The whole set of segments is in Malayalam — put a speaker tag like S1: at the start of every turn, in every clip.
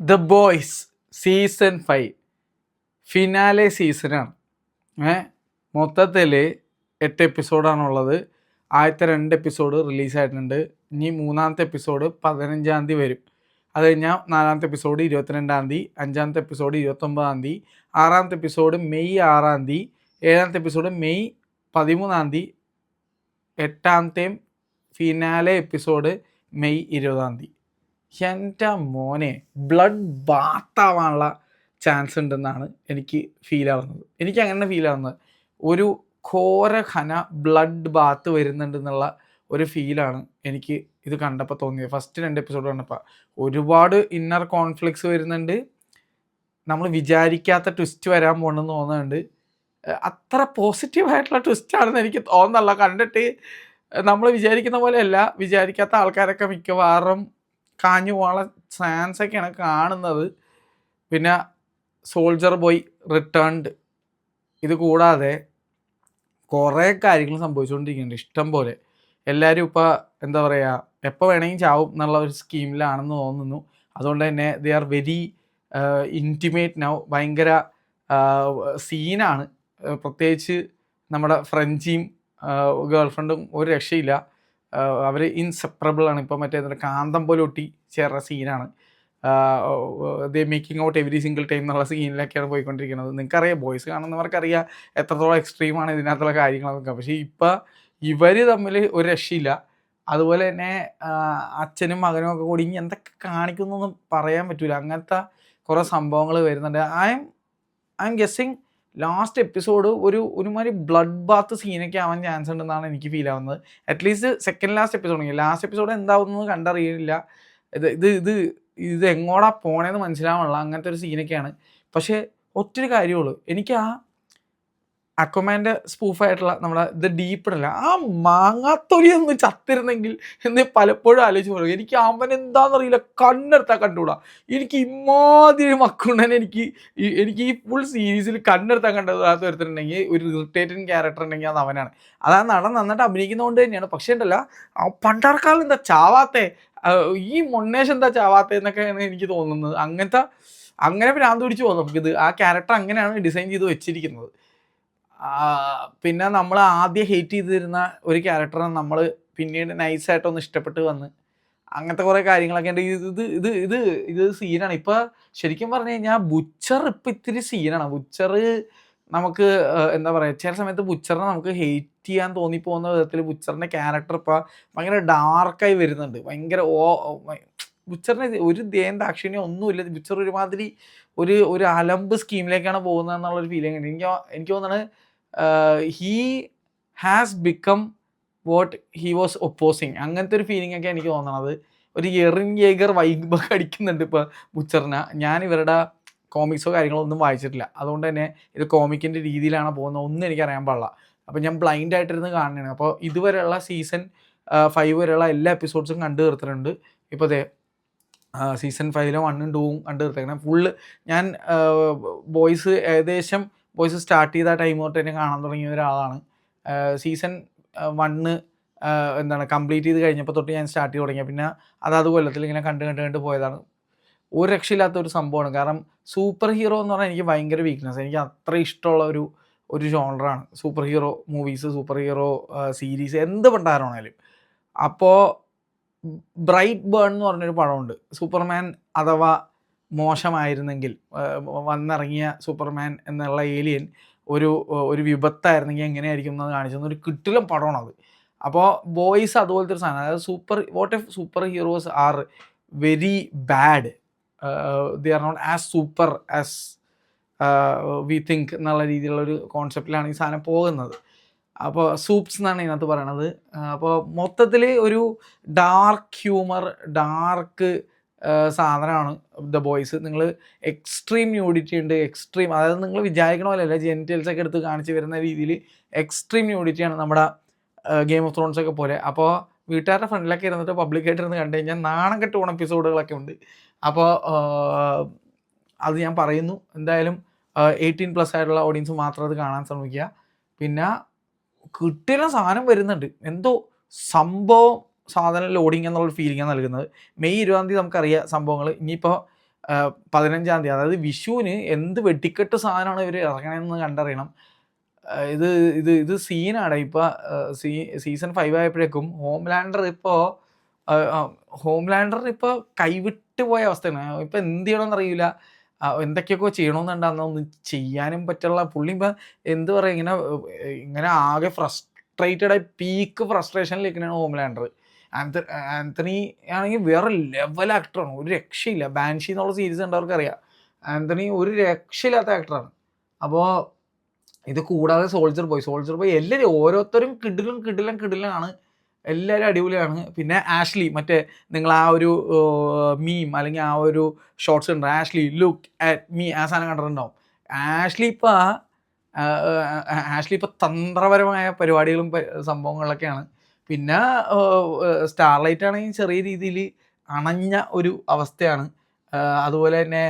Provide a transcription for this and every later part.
S1: ദ ബോയ്സ് സീസൺ 5 ഫിനാലെ സീസണാണ്. മൊത്തത്തിൽ 8 എപ്പിസോഡാണുള്ളത്. ആദ്യത്തെ 2 എപ്പിസോഡ് റിലീസായിട്ടുണ്ട്. ഇനി 3-ാമത്തെ എപ്പിസോഡ് 15-ാം തീയതി വരും. അത് കഴിഞ്ഞാൽ 4-ാമത്തെ എപ്പിസോഡ് 22-ാം തീയതി, 5-ാമത്തെ എപ്പിസോഡ് 29-ാം തീയതി, 6-ാമത്തെ എപ്പിസോഡ് മെയ് 6-ാം തീയതി, 7-ാമത്തെ എപ്പിസോഡ് മെയ് 13-ാം തീയതി, 8-ാമത്തെയും ഫിനാലെ എപ്പിസോഡ് മെയ് 20-ാം തീയതി. എൻ്റെ മോനെ ബ്ലഡ് ബാത്താവാനുള്ള ചാൻസ് ഉണ്ടെന്നാണ് എനിക്ക് ഫീൽ ആവുന്നത്. എനിക്ക് അങ്ങനെ ഫീൽ ആവുന്നത് ഒരു ഘോരഘന ബ്ലഡ് ബാത്ത് വരുന്നുണ്ടെന്നുള്ള ഒരു ഫീലാണ് എനിക്ക് ഇത് കണ്ടപ്പോൾ തോന്നിയത്. ഫസ്റ്റ് 2 എപ്പിസോഡ് കണ്ടപ്പോൾ ഒരുപാട് ഇന്നർ കോൺഫ്ലിക്ട്സ് വരുന്നുണ്ട്. നമ്മൾ വിചാരിക്കാത്ത ട്വിസ്റ്റ് വരാൻ പോകണമെന്ന് തോന്നുന്നുണ്ട്. അത്ര പോസിറ്റീവായിട്ടുള്ള ട്വിസ്റ്റാണെന്ന് എനിക്ക് തോന്നുന്നില്ല. കണ്ടിട്ട് നമ്മൾ വിചാരിക്കുന്ന പോലെയല്ല. വിചാരിക്കാത്ത ആൾക്കാരൊക്കെ മിക്കവാറും കാഞ്ഞു പോകാനുള്ള ചാൻസൊക്കെയാണ് കാണുന്നത്. പിന്നെ സോൾജർ ബോയ് റിട്ടേൺഡ്. ഇത് കൂടാതെ കുറേ കാര്യങ്ങൾ സംഭവിച്ചുകൊണ്ടിരിക്കുന്നുണ്ട് ഇഷ്ടം പോലെ. എല്ലാവരും ഇപ്പോൾ എന്താ പറയുക, എപ്പോൾ വേണമെങ്കിൽ ചാവും എന്നുള്ള ഒരു സ്കീമിലാണെന്ന് തോന്നുന്നു. അതുകൊണ്ട് തന്നെ they are very intimate now. ഭയങ്കര സീനാണ്. പ്രത്യേകിച്ച് നമ്മുടെ ഫ്രഞ്ചിയും ഗേൾ ഫ്രണ്ടും ഒരു രക്ഷയില്ല. അവർ ഇൻസെപ്പറബിൾ ആണ്. ഇപ്പോൾ മറ്റേ കാന്തം പോലെ ഒട്ടി ചേർന്ന സീനാണ്. ദേ making out every single time എന്നുള്ള സീനിലൊക്കെയാണ് പോയിക്കൊണ്ടിരിക്കുന്നത്. നിങ്ങൾക്കറിയാം, ബോയ്സ് കാണുന്നവർക്കറിയാം എത്രത്തോളം എക്സ്ട്രീമാണ് ഇതിനകത്തുള്ള കാര്യങ്ങളൊക്കെ. പക്ഷേ ഇപ്പം ഇവർ തമ്മിൽ ഒരു രക്ഷയില്ല. അതുപോലെ തന്നെ അച്ഛനും മകനും ഒക്കെ കൂടി ഇനി എന്തൊക്കെ കാണിക്കുന്നൊന്നും പറയാൻ പറ്റില്ല. അങ്ങനത്തെ കുറേ സംഭവങ്ങൾ വരുന്നുണ്ട്. I'm guessing last episode ഒരുമാതിരി ബ്ലഡ് ബാത്ത് സീനൊക്കെ ആവാൻ ചാൻസ് ഉണ്ടെന്നാണ് എനിക്ക് ഫീൽ ആവുന്നത്. അറ്റ്ലീസ്റ്റ് സെക്കൻഡ് ലാസ്റ്റ് എപ്പിസോഡ് എന്താവുന്നത് കണ്ടറിയില്ല. ഇത് എങ്ങോട്ടാ പോണേന്ന് മനസ്സിലാവാനുള്ള അങ്ങനത്തെ ഒരു സീനൊക്കെയാണ്. പക്ഷേ ഒറ്റൊരു കാര്യമുള്ളൂ, എനിക്ക് ആ അക്വമാൻ്റെ സ്പൂഫായിട്ടുള്ള നമ്മുടെ ഇത് ഡീപ്പിടല്ല, ആ മാങ്ങാത്തൊലി ഒന്ന് ചത്തിരുന്നെങ്കിൽ എന്ന് പലപ്പോഴും ആലോചിച്ച് പറയും. എനിക്ക് അവൻ എന്താണെന്നറിയില്ല, കണ്ണെടുത്താൽ കണ്ടുകൂടാ. എനിക്ക് ഇമാതിരി മക്കുണ്ടനെ എനിക്ക് ഈ ഫുൾ സീരീസിൽ കണ്ണെടുത്താൽ കണ്ടത് വരുത്തിട്ടുണ്ടെങ്കിൽ ഒരു ഇറിറ്റേറ്റിംഗ് ക്യാരക്ടർ ഉണ്ടെങ്കിൽ അത് അവനാണ്. അതാ നടൻ നന്നായിട്ട് അഭിനയിക്കുന്നതുകൊണ്ട് തന്നെയാണ്. പക്ഷേ ഉണ്ടല്ല, പണ്ടാർക്കാലം എന്താ ചാവാത്തേ, ഈ മൊണ്ണേഷ് എന്താ ചാവാത്തേ എന്നൊക്കെയാണ് എനിക്ക് തോന്നുന്നത്. അങ്ങനെ ഭ്രാന്ത് പിടിച്ച് പോകും നമുക്കിത്. ആ ക്യാരക്ടർ അങ്ങനെയാണ് ഡിസൈൻ ചെയ്ത് വെച്ചിരിക്കുന്നത്. പിന്നെ നമ്മൾ ആദ്യം ഹേറ്റ് ചെയ്തിരുന്ന ഒരു ക്യാരക്ടറെ നമ്മൾ പിന്നീട് നൈസായിട്ടൊന്ന് ഇഷ്ടപ്പെട്ട് വന്ന് അങ്ങനത്തെ കുറേ കാര്യങ്ങളൊക്കെ ഉണ്ട്. ഇത് സീനാണ്. ഇപ്പോൾ ശരിക്കും പറഞ്ഞു കഴിഞ്ഞാൽ ബുച്ചർ ഇപ്പം ഇത്തിരി സീനാണ്. ബുച്ചർ നമുക്ക് എന്താ പറയുക, ചില സമയത്ത് ബുച്ചറിനെ നമുക്ക് ഹെയ്റ്റ് ചെയ്യാൻ തോന്നിപ്പോകുന്ന വിധത്തിൽ ബുച്ചറിൻ്റെ ക്യാരക്ടർ ഇപ്പോൾ ഭയങ്കര ഡാർക്കായി വരുന്നുണ്ട്. ഭയങ്കര ബുച്ചറിന് ഒരു ദാക്ഷിണ്യം ഒന്നുമില്ല. ബുച്ചർ ഒരുമാതിരി ഒരു അലമ്പ് സ്കീമിലേക്കാണ് പോകുന്നത് എന്നുള്ളൊരു ഫീലിംഗ് ഉണ്ട്. എനിക്ക് തോന്നുന്നത് he has become what he was opposing. അങ്ങനത്തെ ഒരു ഫീലിംഗ് ഒക്കെ എനിക്ക് തോന്നണത്. ഒരു എറിൻ യേഗർ വൈബൊക്കെ അടിക്കുന്നുണ്ട് ഇപ്പോൾ ബുച്ചറിന്. ഞാൻ ഇവരുടെ കോമിക്സോ കാര്യങ്ങളോ ഒന്നും വായിച്ചിട്ടില്ല. അതുകൊണ്ട് തന്നെ ഇത് കോമിക്കിൻ്റെ രീതിയിലാണ് പോകുന്നത് ഒന്നും എനിക്കറിയാൻ പാടില്ല. അപ്പോൾ ഞാൻ ബ്ലൈൻഡ് ആയിട്ടിരുന്ന് കാണുകയാണ്. അപ്പോൾ ഇതുവരെയുള്ള സീസൺ 5 വരെയുള്ള എല്ലാ എപ്പിസോഡ്സും കണ്ടു തീർത്തിട്ടുണ്ട്. ഇപ്പോൾ സീസൺ 5 1ഉം 2ഉം കണ്ടു തീർത്തേക്കണം ഫുള്ള്. ഞാൻ ബോയ്സ് സ്റ്റാർട്ട് ചെയ്ത ടൈം തൊട്ട് തന്നെ കാണാൻ തുടങ്ങിയ ഒരാളാണ്. സീസൺ 1 കംപ്ലീറ്റ് ചെയ്ത് കഴിഞ്ഞപ്പോൾ തൊട്ട് ഞാൻ സ്റ്റാർട്ട് ചെയ്ത് തുടങ്ങിയത്. പിന്നെ അതാത് കൊല്ലത്തിൽ ഇങ്ങനെ കണ്ട് പോയതാണ്. ഒരു രക്ഷയില്ലാത്ത ഒരു സംഭവമാണ്. കാരണം സൂപ്പർ ഹീറോ എന്ന് പറഞ്ഞാൽ എനിക്ക് ഭയങ്കര വീക്ക്നെസ്. എനിക്ക് അത്ര ഇഷ്ടമുള്ള ഒരു ജോണറാണ് super hero movies, super hero series, എന്ത് പണ്ടാരാണേലും. അപ്പോൾ ബ്രൈറ്റ് ബേൺ എന്ന് പറഞ്ഞൊരു പടമുണ്ട്. സൂപ്പർമാൻ അഥവാ മോശമായിരുന്നെങ്കിൽ, വന്നിറങ്ങിയ സൂപ്പർമാൻ എന്നുള്ള ഏലിയൻ ഒരു വിപത്തായിരുന്നെങ്കിൽ എങ്ങനെയായിരിക്കും എന്ന് കാണിച്ചത് ഒരു കിട്ടിലും പടമാണത്. അപ്പോൾ ബോയ്സ് അതുപോലത്തെ ഒരു സാധനം. അതായത് what if super heroes are very bad, they are not as super as we think എന്നുള്ള രീതിയിലുള്ളൊരു കോൺസെപ്റ്റിലാണ് ഈ സാധനം പോകുന്നത്. അപ്പോൾ സൂപ്സ് എന്നാണ് ഇതിനകത്ത് പറയണത്. അപ്പോൾ മൊത്തത്തിൽ ഒരു ഡാർക്ക് ഹ്യൂമർ, ഡാർക്ക് സാധനമാണ് ദ ബോയ്സ്. നിങ്ങൾ എക്സ്ട്രീം ന്യൂഡിറ്റി ഉണ്ട്. അതായത് നിങ്ങൾ വിചാരിക്കണ പോലെയല്ല, ജെനിറ്റൽസൊക്കെ എടുത്ത് കാണിച്ച് വരുന്ന രീതിയിൽ എക്സ്ട്രീം ന്യൂഡിറ്റിയാണ് നമ്മുടെ ഗെയിം ഓഫ് ത്രോൺസൊക്കെ പോലെ. അപ്പോൾ വീട്ടുകാരുടെ ഫ്രണ്ടിലൊക്കെ ഇരുന്നിട്ട് പബ്ലിക്കായിട്ടിരുന്ന് കണ്ടു കഴിഞ്ഞാൽ നാണം കെട്ട് പോണ എപ്പിസോഡുകളൊക്കെ ഉണ്ട്. അപ്പോൾ അത് ഞാൻ പറയുന്നു. എന്തായാലും 18+ ആയിട്ടുള്ള ഓഡിയൻസ് മാത്രം അത് കാണാൻ ശ്രമിക്കുക. പിന്നെ കിട്ടിയ സാധനം വരുന്നുണ്ട്, എന്തോ സംഭവം സാധനം ലോഡിങ് എന്നുള്ളൊരു ഫീലിംഗാണ് നൽകുന്നത്. മെയ് 20-ാം തീയതി നമുക്കറിയാം സംഭവങ്ങൾ. ഇനിയിപ്പോൾ 15-ാം തീയതി, അതായത് വിഷുവിന് എന്ത് വെടിക്കെട്ട് സാധനമാണ് ഇവർ ഇറങ്ങണമെന്ന് കണ്ടറിയണം. ഇത് ഇത് ഇത് സീനാണ്. ഇപ്പോൾ സീസൺ 5 ആയപ്പോഴേക്കും ഹോംലാൻഡർ ഇപ്പോൾ കൈവിട്ട് പോയ അവസ്ഥയാണ്. ഇപ്പോൾ എന്ത് ചെയ്യണമെന്ന് അറിയില്ല. എന്തൊക്കെയൊക്കെ ചെയ്യണമെന്നുണ്ട്, ഒന്നും ചെയ്യാനും പറ്റുള്ള പുള്ളി ഇപ്പം എന്ത് പറയുക, ഇങ്ങനെ ആകെ ഫ്രസ്ട്രേറ്റഡ് ആയി പീക്ക് ഫ്രസ്ട്രേഷനിലേക്കാണ് ഹോംലാൻഡർ. ആന്റണി ആണെങ്കിൽ വേറെ ലെവൽ ആക്ടറാണ്, ഒരു രക്ഷയില്ല. ബാൻഷി എന്നുള്ള സീരീസ് കണ്ടവർക്ക് അറിയാം, ആന്റണി ഒരു രക്ഷയില്ലാത്ത ആക്ടറാണ്. അപ്പോൾ ഇത് കൂടാതെ സോൾജർ ബോയ് എല്ലാവരും ഓരോരുത്തരും കിടിലാണ്, എല്ലാവരും അടിപൊളിയാണ്. പിന്നെ ആഷ്ലി, മറ്റേ നിങ്ങൾ ആ ഒരു മീം അല്ലെങ്കിൽ ആ ഒരു ഷോർട്സ് ഉണ്ട്, ആഷ്ലി ലുക്ക് അറ്റ് മീ, ആ സാധനം കണ്ടിട്ടുണ്ടാവും. ആഷ്ലി ഇപ്പോൾ തന്ത്രപരമായ പരിപാടികളും സംഭവങ്ങളിലൊക്കെയാണ്. പിന്നെ സ്റ്റാർലൈറ്റ് ആണെങ്കിൽ ചെറിയ രീതിയിൽ അണഞ്ഞ ഒരു അവസ്ഥയാണ്. അതുപോലെ തന്നെ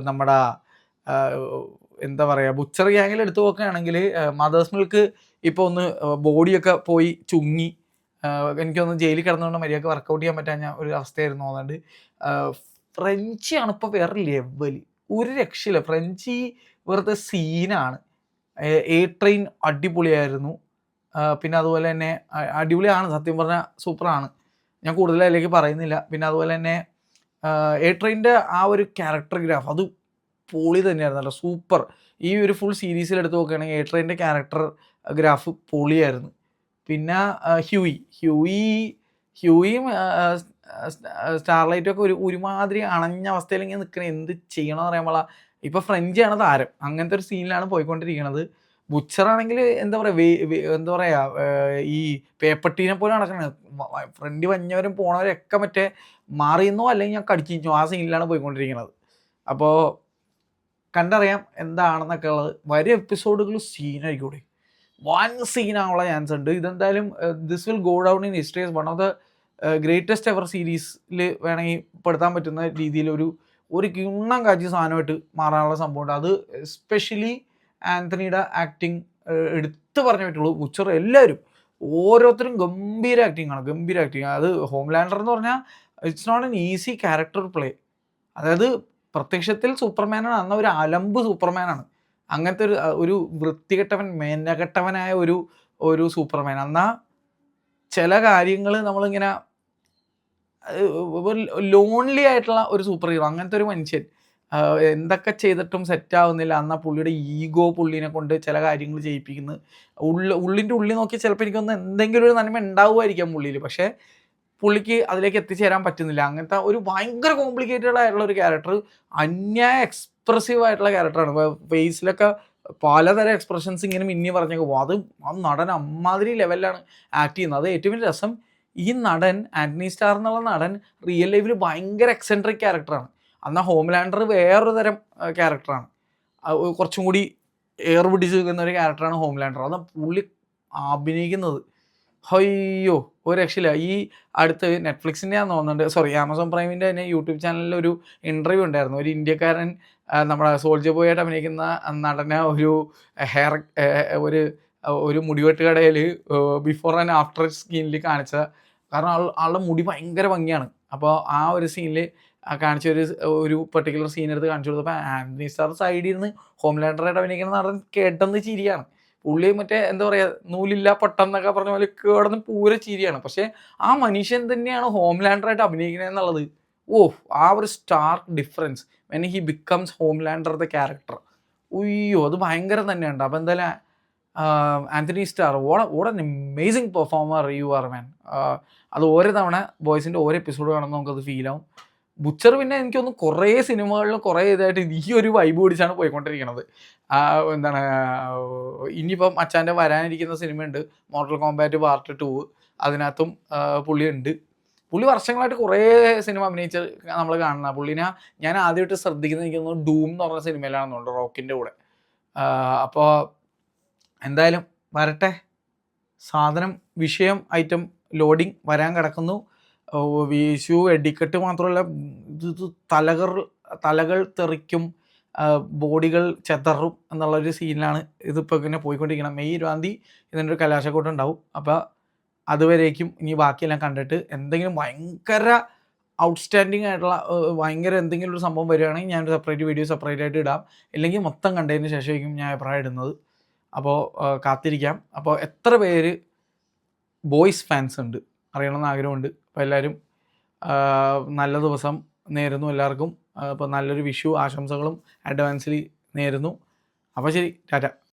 S1: നമ്മുടെ എന്താ പറയുക, ബുച്ചർ ഗ്യാങ്ങിൽ എടുത്തു നോക്കുകയാണെങ്കിൽ മദേഴ്സ് മിൽക്ക് ഇപ്പോൾ ഒന്ന് ബോഡിയൊക്കെ പോയി ചുങ്ങി, എനിക്കൊന്ന് ജയിലിൽ കിടന്നുകൊണ്ട് മര്യാദക്ക് വർക്കൗട്ട് ചെയ്യാൻ പറ്റാഞ്ഞ ഒരു അവസ്ഥയായിരുന്നു. അതുകൊണ്ട് ഫ്രഞ്ചിയാണ് ഇപ്പോൾ വേറെ ലെവൽ, ഒരു രക്ഷയില്ല. ഫ്രഞ്ചി വെറുതെ സീനാണ്. എ ട്രെയിൻ അടിപൊളിയായിരുന്നു. പിന്നെ അതുപോലെ തന്നെ അടിപൊളിയാണ്, സത്യം പറഞ്ഞാൽ സൂപ്പറാണ്. ഞാൻ കൂടുതൽ അതിലേക്ക് പറയുന്നില്ല. പിന്നെ അതുപോലെ തന്നെ എ ട്രെയിനിൻ്റെ ആ ഒരു ക്യാരക്ടർ ഗ്രാഫ് അത് പൊളി തന്നെയായിരുന്നല്ലോ, സൂപ്പർ. ഈ ഒരു ഫുൾ സീരീസിൽ എടുത്ത് നോക്കുകയാണെങ്കിൽ എ ട്രെയിനിൻ്റെ ക്യാരക്ടർ ഗ്രാഫ് പൊളിയായിരുന്നു. പിന്നെ ഹ്യൂയിയും സ്റ്റാർലൈറ്റും ഒക്കെ ഒരുമാതിരി അണഞ്ഞ അവസ്ഥയിൽ ഇങ്ങനെ നിൽക്കണേ, എന്ത് ചെയ്യണമെന്ന് അറിയാൻ ഇപ്പോൾ ഫ്രഞ്ചാണ് താരം, അങ്ങനത്തെ ഒരു സീനിലാണ് പോയിക്കൊണ്ടിരിക്കുന്നത്. ബുച്ചറാണെങ്കിൽ എന്താ പറയുക, ഈ പേപ്പട്ടീനെ പോലെ നടക്കണത്, ഫ്രണ്ട് വഞ്ഞവരും പോണവരൊക്കെ മറ്റേ മാറിയെന്നോ അല്ലെങ്കിൽ ഞാൻ കടിച്ചിരിച്ചോ ആ സീനിലാണ് പോയിക്കൊണ്ടിരിക്കുന്നത്. അപ്പോൾ കണ്ടറിയാം എന്താണെന്നൊക്കെ ഉള്ളത്. വരും എപ്പിസോഡുകൾ സീനായിക്കൂടെ, വൺ സീനാനുള്ള ചാൻസ് ഉണ്ട്. ഇതെന്തായാലും this will go down in history as one of the greatest ever സീരീസിൽ വേണമെങ്കിൽ പെടുത്താൻ പറ്റുന്ന രീതിയിൽ ഒരു കിണ്ണം കാച്ചി സാധനമായിട്ട് മാറാനുള്ള സംഭവമുണ്ട്. അത് എസ്പെഷ്യലി ആന്റണിയുടെ ആക്ടിങ് എടുത്തു പറഞ്ഞേ പറ്റുള്ളൂ. ബുച്ചർ എല്ലാവരും ഓരോരുത്തരും ഗംഭീര ആക്ടിങ് ആണ്. അത് ഹോംലാൻഡർ എന്ന് പറഞ്ഞാൽ it's not an easy character play. അതായത് പ്രത്യക്ഷത്തിൽ സൂപ്പർമാനാണ്, അന്ന ഒരു അലമ്പ് സൂപ്പർമാനാണ്. അങ്ങനത്തെ ഒരു വൃത്തികെട്ടവൻ, മെനകെട്ടവനായ ഒരു സൂപ്പർമാൻ. എന്നാൽ ചില കാര്യങ്ങൾ നമ്മളിങ്ങനെ ലോൺലി ആയിട്ടുള്ള ഒരു സൂപ്പർ ഹീറോ, അങ്ങനത്തെ ഒരു മനുഷ്യൻ എന്തൊക്കെ ചെയ്തിട്ടും സെറ്റാവുന്നില്ല. എന്നാൽ പുള്ളിയുടെ ഈഗോ പുള്ളിനെ കൊണ്ട് ചില കാര്യങ്ങൾ ചെയ്യിപ്പിക്കുന്നു. ഉള്ളിൻ്റെ ഉള്ളിൽ നോക്കി ചിലപ്പോൾ എനിക്കൊന്ന് എന്തെങ്കിലും ഒരു നന്മ ഉണ്ടാവുമായിരിക്കാം പുള്ളിയിൽ, പക്ഷേ പുള്ളിക്ക് അതിലേക്ക് എത്തിച്ചേരാൻ പറ്റുന്നില്ല. അങ്ങനത്തെ ഒരു ഭയങ്കര കോംപ്ലിക്കേറ്റഡ് ആയിട്ടുള്ള ഒരു ക്യാരക്ടർ, അന്യായ എക്സ്പ്രസീവ് ആയിട്ടുള്ള ക്യാരക്ടറാണ്. ഫേസിലൊക്കെ പലതരം എക്സ്പ്രഷൻസ് ഇങ്ങനെ മിന്നി പറഞ്ഞേക്കും. അത് നടൻ അമ്മാതിരി ലെവലിലാണ് ആക്ട് ചെയ്യുന്നത്. അത് ഏറ്റവും വലിയ രസം, ഈ നടൻ ആന്റണി സ്റ്റാർ എന്നുള്ള നടൻ റിയൽ ലൈഫിൽ ഭയങ്കര എക്സെൻട്രിക് ക്യാരക്ടറാണ്. എന്നാൽ ഹോംലാൻഡർ വേറൊരു തരം ക്യാരക്ടറാണ്, കുറച്ചും കൂടി എയർ പിടിച്ച് നിൽക്കുന്ന ഒരു ക്യാരക്ടറാണ് ഹോംലാൻഡർ. അത് പുള്ളി അഭിനയിക്കുന്നത് അയ്യോ ഒരു രക്ഷയില്ല. ഈ അടുത്ത് നെറ്റ്ഫ്ലിക്സിൻ്റെ ആണെന്ന് തോന്നുന്നുണ്ട്, ആമസോൺ പ്രൈമിൻ്റെ തന്നെ യൂട്യൂബ് ചാനലിൽ ഒരു ഇൻ്റർവ്യൂ ഉണ്ടായിരുന്നു. ഒരു ഇന്ത്യക്കാരൻ നമ്മുടെ സോൾജർ ബോയ് ആയിട്ട് അഭിനയിക്കുന്ന നടനെ ഒരു മുടിവെട്ട് കടയിൽ ബിഫോർ ആൻഡ് ആഫ്റ്റർ സ്കീനിൽ കാണിച്ച, കാരണം ആളുടെ മുടി ഭയങ്കര ഭംഗിയാണ്. അപ്പോൾ ആ ഒരു സീനിൽ കാണിച്ച ഒരു പെർട്ടിക്കുലർ സീൻ എടുത്ത് കാണിച്ചു കൊടുത്തപ്പോൾ ആന്റണി സ്റ്റാർ സൈഡിൽ ഇരുന്ന് ഹോംലാൻഡറായിട്ട് അഭിനയിക്കുന്ന നടൻ കേട്ടെന്ന് ചിരിയാണ്. പുള്ളി മറ്റേ എന്താ പറയുക, നൂലില്ല പൊട്ടെന്നൊക്കെ പറഞ്ഞ പോലെ കിടന്ന് പൂര ചിരിയാണ്. പക്ഷേ ആ മനുഷ്യൻ തന്നെയാണ് ഹോംലാൻഡറായിട്ട് അഭിനയിക്കുന്നത് എന്നുള്ളത്. ആ ഒരു stark difference when he becomes Homelander the character. അത് ഭയങ്കരം തന്നെയുണ്ട്. അപ്പോൾ എന്തായാലും Antony Starr what an amazing performer you are man. അത് ഓരോ തവണ ബോയ്സിൻ്റെ ഓരോ എപ്പിസോഡ് കാണുമ്പോൾ നമുക്കത് ഫീൽ ആവും. ബുച്ചർ പിന്നെ എനിക്കൊന്ന് കുറേ സിനിമകളിൽ കുറേ ഇതായിട്ട് ഈ ഒരു വൈബ് പിടിച്ചാണ് പോയിക്കൊണ്ടിരിക്കുന്നത്. എന്താണ് ഇനിയിപ്പം അച്ചാൻ്റെ വരാനിരിക്കുന്ന സിനിമയുണ്ട്, മോർട്ടൽ കോംബാറ്റ് പാർട്ട് 2. അതിനകത്തും പുള്ളി വർഷങ്ങളായിട്ട് കുറേ സിനിമ അഭിനയിച്ച് നമ്മൾ കാണുന്ന പുള്ളിനെ ഞാൻ ആദ്യമായിട്ട് ശ്രദ്ധിക്കുന്നത് എനിക്ക് തോന്നുന്നു ഡൂം എന്ന് പറഞ്ഞ സിനിമയിലാണെന്നുണ്ട്, റോക്കിൻ്റെ കൂടെ. അപ്പോൾ എന്തായാലും വരട്ടെ സാധനം, വിഷയം ഐറ്റം ലോഡിങ് വരാൻ കിടക്കുന്നു. വിഷു വെടിക്കെട്ട് മാത്രമല്ല, ഇത് തലകൾ തെറിക്കും, ബോഡികൾ ചെതറും എന്നുള്ളൊരു സീനിലാണ് ഇതിപ്പോൾ ഇങ്ങനെ പോയിക്കൊണ്ടിരിക്കണം. മെയ് 20 ഇതിൻ്റെ ഒരു കലാശക്കൂട്ടം ഉണ്ടാവും. അപ്പോൾ അതുവരേക്കും ഇനി ബാക്കിയെല്ലാം കണ്ടിട്ട് എന്തെങ്കിലും ഭയങ്കര ഔട്ട്സ്റ്റാൻഡിങ് ആയിട്ടുള്ള ഭയങ്കര എന്തെങ്കിലും ഒരു സംഭവം വരികയാണെങ്കിൽ ഞാനൊരു സെപ്പറേറ്റ് വീഡിയോ സെപ്പറേറ്റ് ആയിട്ട് ഇടാം. ഇല്ലെങ്കിൽ മൊത്തം കണ്ടതിന് ശേഷമായിരിക്കും ഞാൻ അഭിപ്രായം ഇടുന്നത്. അപ്പോൾ കാത്തിരിക്കാം. അപ്പോൾ എത്ര പേര് ബോയ്സ് ഫാൻസ് ഉണ്ട് അറിയണമെന്ന് ആഗ്രഹമുണ്ട്. അപ്പോൾ എല്ലാവരും നല്ല ദിവസം നേരുന്നു എല്ലാവർക്കും. അപ്പോൾ നല്ലൊരു വിഷു ആശംസകളും അഡ്വാൻസിൽ നേരുന്നു. അപ്പോൾ ശരി, ടാറ്റ.